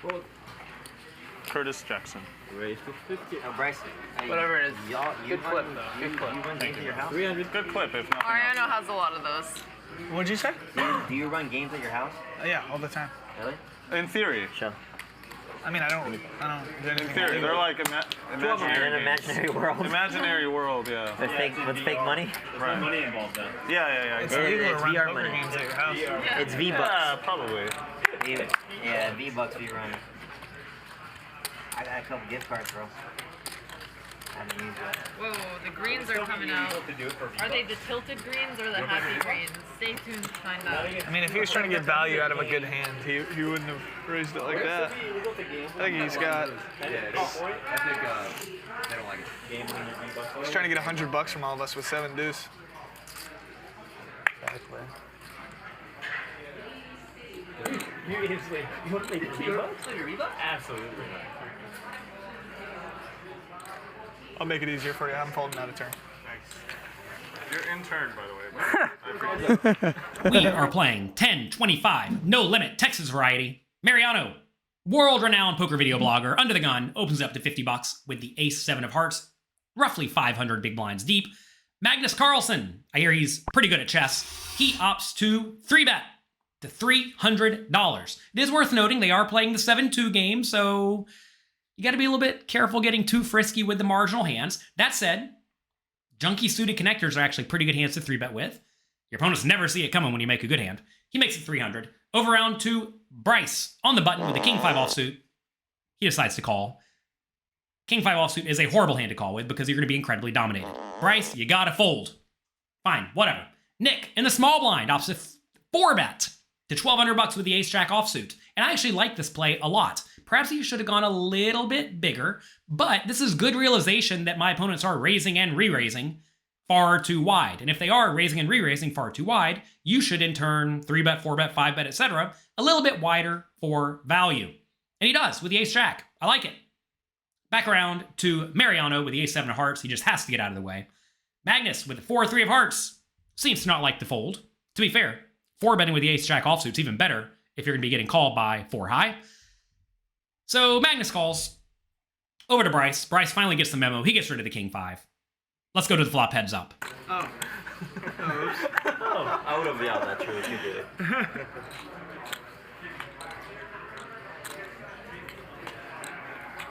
Well, Curtis Jackson. raise for 50. No, Bryce. Whatever it is. Good clip, though. Good clip. You run Thank games at you. your house? 300. Good clip, if nothing Mariano else. has a lot of those. What'd you say? Do you run games at your house? Yeah, all the time. Really? In theory. Show. I mean, I don't do anything. In theory, they're like In imaginary an games. imaginary world. Imaginary world, yeah. With fake money? Right. Money involved though. Yeah. It's exactly. illegal it's to run VR poker money. games at your house. It's V-Bucks. Yeah, probably. Yeah, V-Bucks we run. I got a couple gift cards, bro. I haven't used that. Whoa, the greens are coming out. Are they the tilted greens or the happy greens? Stay tuned to find out. I mean, if he was trying to get value out of a good hand, he wouldn't have raised it like that. I think he's got. I think they don't like it. He's trying to get $100 from all of us with 7 deuce. You want to play Reebok? Absolutely not. I'll make it easier for you. I'm folding out a turn. You're in turn, by the way. We are playing 10-25, no limit, Texas variety. Mariano, world-renowned poker video blogger, under the gun, opens up to $50 with the ace-7 of hearts, roughly 500 big blinds deep. Magnus Carlsen, I hear he's pretty good at chess. He opts to 3-bet to $300. It is worth noting they are playing the 7-2 game, so you got to be a little bit careful getting too frisky with the marginal hands. That said, junky suited connectors are actually pretty good hands to 3-bet with. Your opponents never see it coming when you make a good hand. He makes it 300. Over round to Bryce on the button with the king 5 offsuit. He decides to call. King 5 offsuit is a horrible hand to call with because you're going to be incredibly dominated. Bryce, you got to fold. Fine, whatever. Nick in the small blind opts to 4-bet to $1,200 with the ace-jack offsuit. And I actually like this play a lot. Perhaps you should have gone a little bit bigger, but this is good realization that my opponents are raising and re-raising far too wide. And if they are raising and re-raising far too wide, you should in turn 3-bet, 4-bet, 5-bet, etc. a little bit wider for value. And he does with the ace-jack. I like it. Back around to Mariano with the ace-7 of hearts. He just has to get out of the way. Magnus with the 4-3 of hearts seems to not like the fold. To be fair, 4-betting with the ace-jack offsuit's even better if you're going to be getting called by 4-high. So Magnus calls over to Bryce. Bryce finally gets the memo. He gets rid of the king 5. Let's go to the flop heads up. Oh, I would have yelled that true if you did it.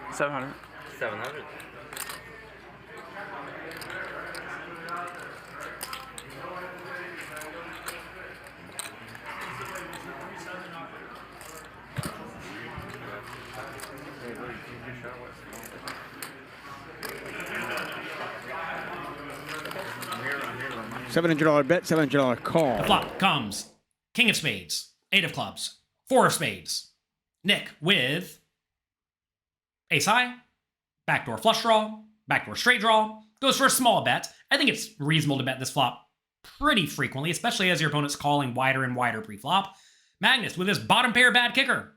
$700. 700. $700 bet, $700 call. The flop comes king of spades, 8 of clubs, 4 of spades. Nick with ace high, backdoor flush draw, backdoor straight draw, goes for a small bet. I think it's reasonable to bet this flop pretty frequently, especially as your opponent's calling wider and wider pre-flop. Magnus with his bottom pair bad kicker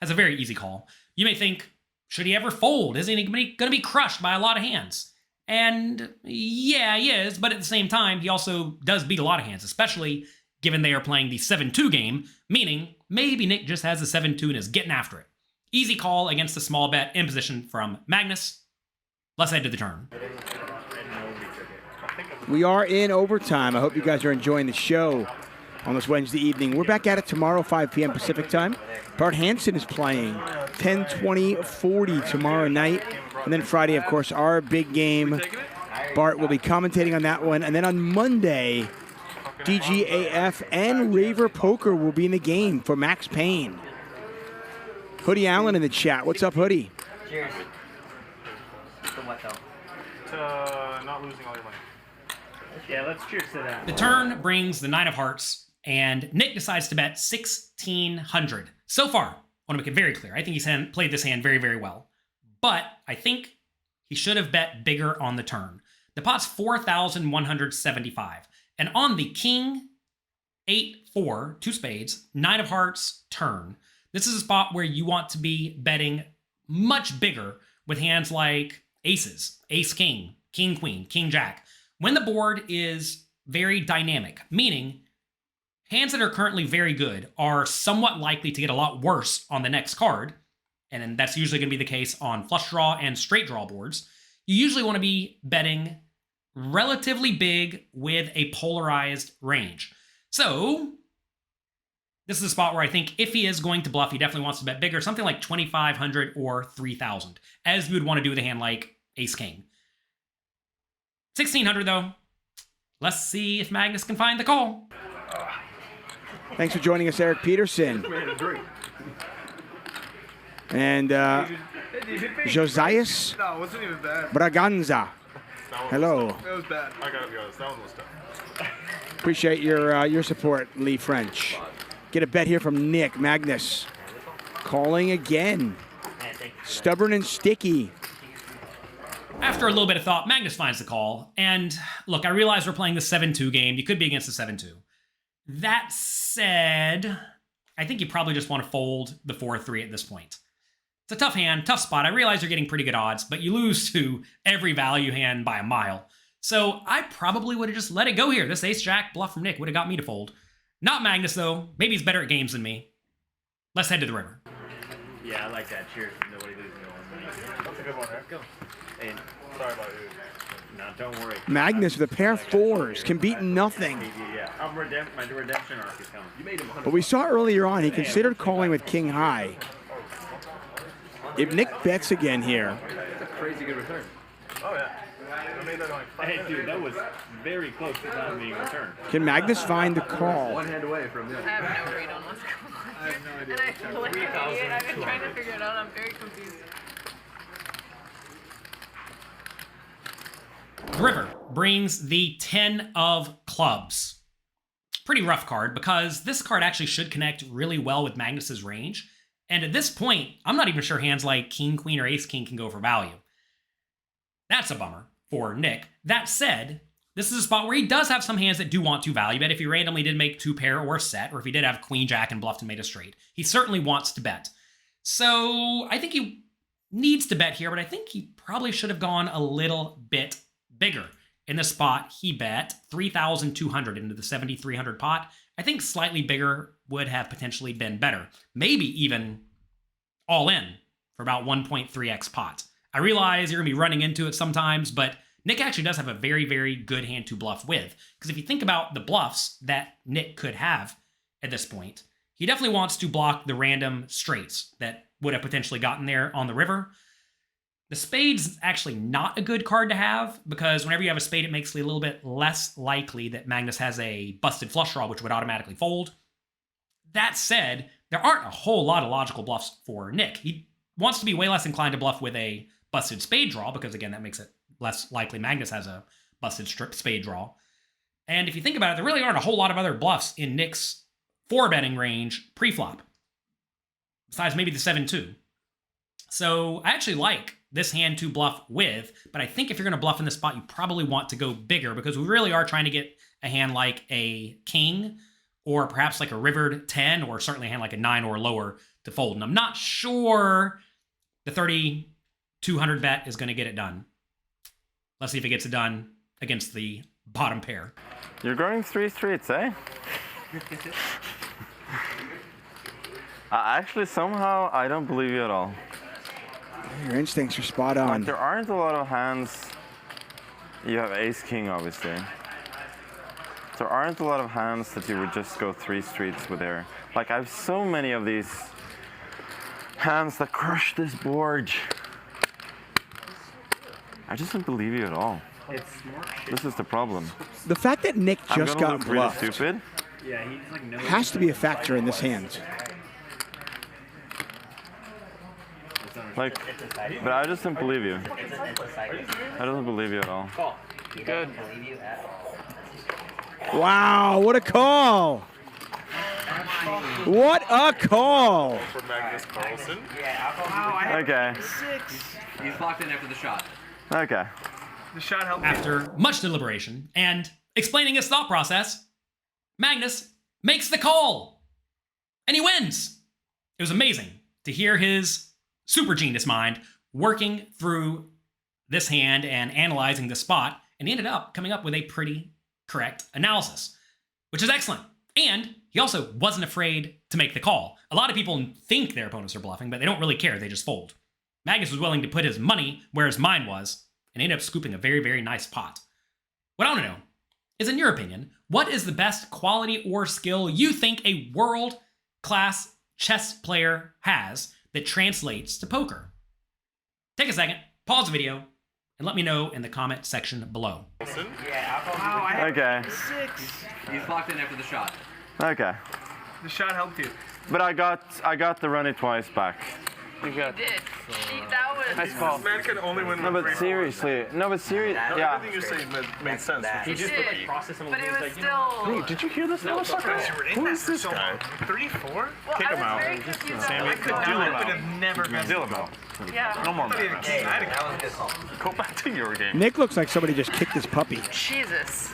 has a very easy call. You may think, should he ever fold? Isn't he going to be crushed by a lot of hands? And yeah, he is, but at the same time, he also does beat a lot of hands, especially given they are playing the 7-2 game, meaning maybe Nick just has a 7-2 and is getting after it. Easy call against a small bet in position from Magnus. Let's head to the turn. We are in overtime. I hope you guys are enjoying the show on this Wednesday evening. We're back at it tomorrow, 5 p.m. Pacific time. Bart Hansen is playing 10, 20, 40 tomorrow night. And then Friday, of course, our big game. Bart will be commentating on that one. And then on Monday, DGAF and Raver Poker will be in the game for Max Payne. Hoodie Allen in the chat. What's up, Hoodie? Cheers. To what, though? To not losing all your money. Yeah, let's cheers to that. The turn brings the 9 of hearts, and Nick decides to bet 1,600. So far, I want to make it very clear. I think he's played this hand very, very well. But I think he should have bet bigger on the turn. The pot's 4,175. And on the king, 8-4, 2 spades, 9 of hearts, turn, this is a spot where you want to be betting much bigger with hands like aces, ace-king, king-queen, king-jack. When the board is very dynamic, meaning hands that are currently very good are somewhat likely to get a lot worse on the next card and then that's usually going to be the case on flush draw and straight draw boards, you usually want to be betting relatively big with a polarized range. So this is a spot where I think if he is going to bluff, he definitely wants to bet bigger, something like 2,500 or 3,000, as you would want to do with a hand like Ace-King. 1,600 though. Let's see if Magnus can find the call. Thanks for joining us, Eric Peterson. And Josias No, it wasn't even bad. Braganza. Hello. It was bad. I gotta be honest, that one was tough. Appreciate your support, Lee French. Get a bet here from Nick. Magnus calling again. Stubborn and sticky. After a little bit of thought, Magnus finds the call. And look, I realize we're playing the 7-2 game. You could be against the 7-2. That said, I think you probably just want to fold the 4-3 at this point. It's a tough hand, tough spot. I realize you're getting pretty good odds, but you lose to every value hand by a mile. So I probably would have just let it go here. This ace-jack bluff from Nick would have got me to fold. Not Magnus, though. Maybe he's better at games than me. Let's head to the river. Yeah, I like that. Cheers. Nobody loses no one. That's a good one, Eric. Go. And Sorry about you. no, don't worry. Magnus with a pair of fours can beat nothing. Yeah, my redemption arc is coming. You made him 100. But we saw earlier on he considered calling with king high. If Nick bets again here, That's a crazy good return. Oh, yeah. I made that only 5 Hey, minutes. dude, that was very close to not being returned. can Magnus find the call? One hand away from I this. have no read on what's going on. I have no idea. And I feel like an idiot. I've been trying to figure it out. I'm very confused. The river brings the 10 of clubs. Pretty rough card, because this card actually should connect really well with Magnus's range. And at this point, I'm not even sure hands like King, Queen, or Ace, King can go for value. That's a bummer for Nick. That said, this is a spot where he does have some hands that do want to value bet. If he randomly did make 2 pair or a set, or if he did have Queen, Jack, and bluffed and made a straight, he certainly wants to bet. So I think he needs to bet here, but I think he probably should have gone a little bit bigger. In this spot, he bet 3,200 into the 7,300 pot. I think slightly bigger would have potentially been better. Maybe even all in for about 1.3x pot. I realize you're going to be running into it sometimes, but Nick actually does have a very, very good hand to bluff with. Because if you think about the bluffs that Nick could have at this point, he definitely wants to block the random straights that would have potentially gotten there on the river. The spade's actually not a good card to have, because whenever you have a spade, it makes it a little bit less likely that Magnus has a busted flush draw, which would automatically fold. That said, there aren't a whole lot of logical bluffs for Nick. He wants to be way less inclined to bluff with a busted spade draw, because again, that makes it less likely Magnus has a busted spade draw. And if you think about it, there really aren't a whole lot of other bluffs in Nick's 4-betting range pre-flop, besides maybe the 7-2. So I actually like this hand to bluff with, but I think if you're going to bluff in this spot, you probably want to go bigger, because we really are trying to get a hand like a king, or perhaps like a rivered 10, or certainly a hand like a 9 or lower to fold. And I'm not sure the 3,200 bet is going to get it done. Let's see if it gets it done against the bottom pair. You're going 3 streets, eh? Actually, somehow, I don't believe you at all. Your instincts are spot on. There aren't a lot of hands. You have ace-king, obviously. There aren't a lot of hands that you would just go 3 streets with there. Like, I have so many of these hands that crush this board. I just don't believe you at all. It's smart shit. This is the problem. The fact that Nick I'm just gonna got look really bluffed stupid. Yeah, he's like no. has to be a factor in this hand. Like, but I just don't believe you. I don't believe you at all. Good. Wow, what a call! What a call! For Magnus Carlsen. Okay. He's locked in after the shot. Okay. The shot helped me. After much deliberation and explaining his thought process, Magnus makes the call. And he wins. It was amazing to hear his super genius mind working through this hand and analyzing the spot, and he ended up coming up with a pretty correct analysis, which is excellent. And he also wasn't afraid to make the call. A lot of people think their opponents are bluffing, but they don't really care. They just fold. Magnus was willing to put his money where his mind was and ended up scooping a very, very nice pot. What I want to know is, in your opinion, what is the best quality or skill you think a world-class chess player has that translates to poker? Take a second, pause the video, and let me know in the comment section below. Okay. He's locked in after the shot. Okay. The shot helped you. But I got the run it twice back. You did. That was. Nice call. This man can only win. No, but seriously. No, but seriously. Yeah. Everything you're saying made sense. It did. But it was still. Hey, did you hear this motherfucker? Who is this guy? 3-4? Well, Kick him I out. was very confused. Sammy, I deal him out. Never Deal him out. Yeah. No more man. Go back to your game. Nick looks like somebody just kicked his puppy. Jesus.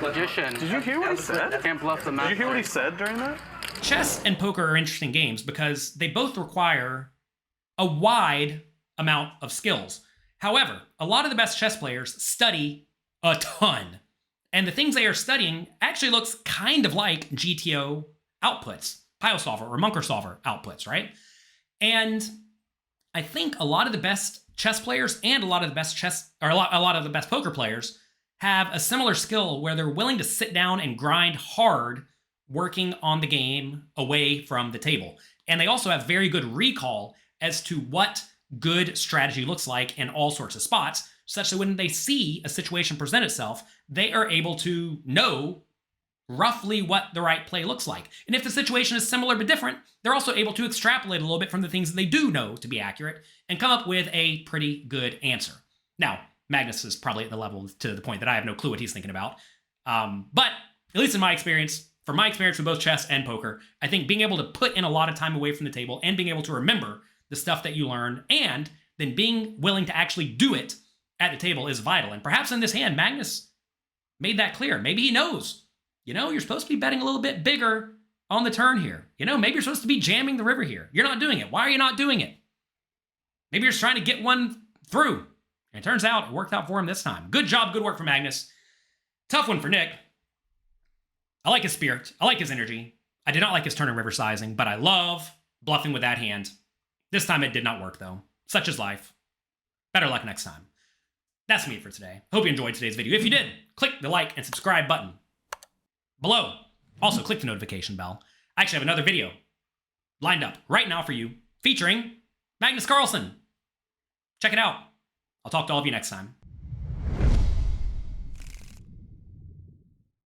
Magician. Did you hear what he said? Can't bluff the Did master. you hear what he said during that? Chess and poker are interesting games because they both require a wide amount of skills. However, a lot of the best chess players study a ton. And the things they are studying actually looks kind of like GTO outputs, pile solver or Munker solver outputs, right? And I think a lot of the best chess players and a lot of the best a lot of the best poker players have a similar skill where they're willing to sit down and grind hard working on the game away from the table. And they also have very good recall as to what good strategy looks like in all sorts of spots, such that when they see a situation present itself, they are able to know roughly what the right play looks like. And if the situation is similar but different, they're also able to extrapolate a little bit from the things that they do know to be accurate and come up with a pretty good answer. Now, Magnus is probably at the level to the point that I have no clue what he's thinking about. But at least in my experience, from my experience with both chess and poker, I think being able to put in a lot of time away from the table and being able to remember the stuff that you learn and then being willing to actually do it at the table is vital. And perhaps in this hand, Magnus made that clear. Maybe he knows, you're supposed to be betting a little bit bigger on the turn here. Maybe you're supposed to be jamming the river here. You're not doing it. Why are you not doing it? Maybe you're just trying to get one through. And it turns out it worked out for him this time. Good job, good work for Magnus. Tough one for Nick. I like his spirit. I like his energy. I did not like his turn and river sizing, but I love bluffing with that hand. This time it did not work, though. Such is life. Better luck next time. That's me for today. Hope you enjoyed today's video. If you did, click the like and subscribe button below. Also, click the notification bell. I actually have another video lined up right now for you featuring Magnus Carlsen. Check it out. I'll talk to all of you next time.